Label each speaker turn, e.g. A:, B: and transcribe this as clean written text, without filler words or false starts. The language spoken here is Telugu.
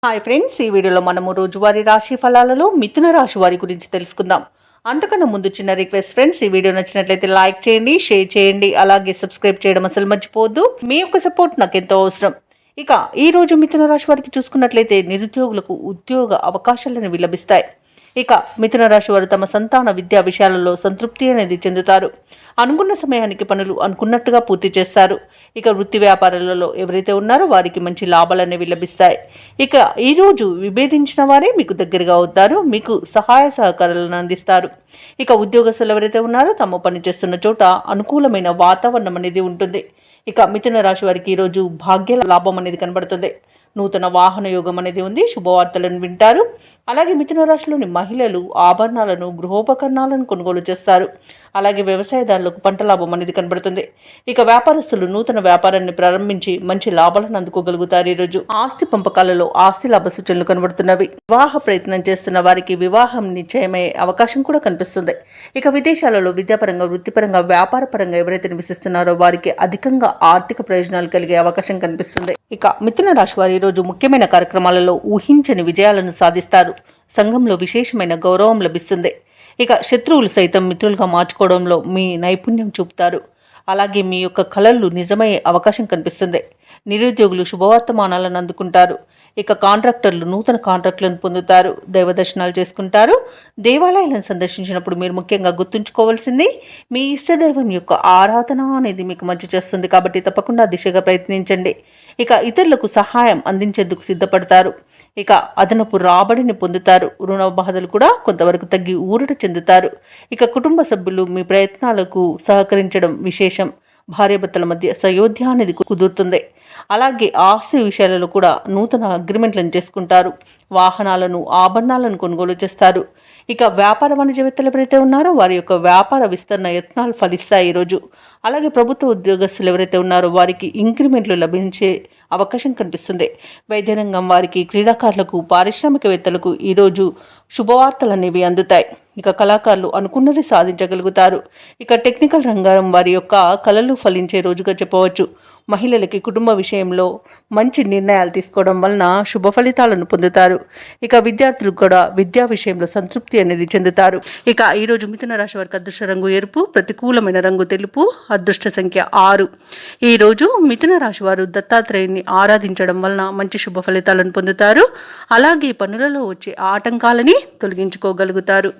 A: హాయ్ ఫ్రెండ్స్, ఈ వీడియోలో మనము రోజువారీ రాశి ఫలాలలో మిథున రాశి వారి గురించి తెలుసుకుందాం. అంతకన్నా ముందు చిన్న రిక్వెస్ట్ ఫ్రెండ్స్, ఈ వీడియో నచ్చినట్లయితే లైక్ చేయండి, షేర్ చేయండి, అలాగే సబ్స్క్రైబ్ చేయడం అసలు మర్చిపోవద్దు. మీ యొక్క సపోర్ట్ నాకు ఎంతో అవసరం. ఇక ఈ రోజు మిథున రాశి వారికి చూసుకున్నట్లయితే నిరుద్యోగులకు ఉద్యోగ అవకాశాలను లభిస్తాయి. ఇక మిథున రాశి వారు తమ సంతాన విద్యా విషయాలలో సంతృప్తి అనేది చెందుతారు. అనుకున్న సమయానికి పనులు అనుకున్నట్టుగా పూర్తి చేస్తారు. ఇక వృత్తి వ్యాపారాలలో ఎవరైతే ఉన్నారో వారికి మంచి లాభాలు అనేవి లభిస్తాయి. ఇక ఈరోజు విభేదించిన వారే మీకు దగ్గరగా అవుతారు, మీకు సహాయ సహకారాలను అందిస్తారు. ఇక ఉద్యోగస్తులు ఎవరైతే ఉన్నారో తాము పనిచేస్తున్న చోట అనుకూలమైన వాతావరణం అనేది ఉంటుంది. ఇక మిథున రాశి వారికి ఈరోజు భాగ్య లాభం అనేది కనబడుతుంది. నూతన వాహన యోగం అనేది ఉంది. శుభవార్తలను వింటారు. అలాగే మిథున రాశిలోని మహిళలు ఆభరణాలను, గృహోపకరణాలను కొనుగోలు చేస్తారు. అలాగే వ్యవసాయదారులకు పంట లాభం అనేది కనబడుతుంది. ఇక వ్యాపారస్తులు నూతన వ్యాపారాన్ని ప్రారంభించి మంచి లాభాలను అందుకోగలుగుతారు. ఈరోజు ఆస్తి పంపకాలలో ఆస్తి లాభ సూచనలు కనబడుతున్నవి. వివాహ ప్రయత్నం చేస్తున్న వారికి వివాహం నిశ్చయమయ్యే అవకాశం కూడా కనిపిస్తుంది. ఇక విదేశాలలో విద్యాపరంగా, వృత్తిపరంగా, వ్యాపార పరంగా ఎవరైతే నివసిస్తున్నారో వారికి అధికంగా ఆర్థిక ప్రయోజనాలు కలిగే అవకాశం కనిపిస్తుంది. ఇక మిథున రాశి వారి ఈరోజు ముఖ్యమైన కార్యక్రమాలలో ఊహించని విజయాలను సాధిస్తారు. సంఘంలో విశేషమైన గౌరవం లభిస్తుంది. ఇక శత్రువులు సైతం మిత్రులుగా మార్చుకోవడంలో మీ నైపుణ్యం చూపుతారు. అలాగే మీ యొక్క కళలు నిజమయ్యే అవకాశం కనిపిస్తుంది. నిరుద్యోగులు శుభవర్తమానాలను అందుకుంటారు. ఇక కాంట్రాక్టర్లు నూతన కాంట్రాక్టులను పొందుతారు. దైవ దర్శనాలు చేసుకుంటారు. దేవాలయాలను సందర్శించినప్పుడు మీరు ముఖ్యంగా గుర్తుంచుకోవాల్సింది మీ ఇష్టదైవం యొక్క ఆరాధన అనేది మీకు మంచి చేస్తుంది. కాబట్టి తప్పకుండా దిశగా ప్రయత్నించండి. ఇక ఇతరులకు సహాయం అందించేందుకు సిద్ధపడతారు. ఇక అదనపు రాబడిని పొందుతారు. రుణ బాధలు కూడా కొంతవరకు తగ్గి ఊరట చెందుతారు. ఇక కుటుంబ సభ్యులు మీ ప్రయత్నాలకు సహకరించడం విశేషం. భార్యాభర్తల మధ్య సయోధ్య అనేది కుదురుతుంది. అలాగే ఆస్తి విషయాలలో కూడా నూతన అగ్రిమెంట్లను చేసుకుంటారు. వాహనాలను, ఆభరణాలను కొనుగోలు చేస్తారు. ఇక వ్యాపార వాణిజ్యవేత్తలు ఎవరైతే ఉన్నారో వారి యొక్క వ్యాపార విస్తరణ యత్నాలు ఫలిస్తాయి ఈరోజు. అలాగే ప్రభుత్వ ఉద్యోగస్తులు ఎవరైతే ఉన్నారో వారికి ఇంక్రిమెంట్లు లభించే అవకాశం కనిపిస్తుంది. వైద్య రంగం వారికి, క్రీడాకారులకు, పారిశ్రామికవేత్తలకు ఈరోజు శుభవార్తలు అనేవి అందుతాయి. ఇక కళాకారులు అనుకున్నది సాధించగలుగుతారు. ఇక టెక్నికల్ రంగం వారి యొక్క కళలు ఫలించే రోజుగా చెప్పవచ్చు. మహిళలకి కుటుంబ విషయంలో మంచి నిర్ణయాలు తీసుకోవడం వలన శుభ ఫలితాలను పొందుతారు. ఇక విద్యార్థులు కూడా విద్యా విషయంలో సంతృప్తి అనేది చెందుతారు. ఇక ఈరోజు మిథున రాశి వారికి అదృష్ట రంగు ఎరుపు, ప్రతికూలమైన రంగు తెలుపు, అదృష్ట సంఖ్య 6. ఈరోజు మిథున రాశి వారు దత్తాత్రేయుని ఆరాధించడం వలన మంచి శుభ ఫలితాలను పొందుతారు. అలాగే పనులలో వచ్చే ఆటంకాలని తొలగించుకోగలుగుతారు.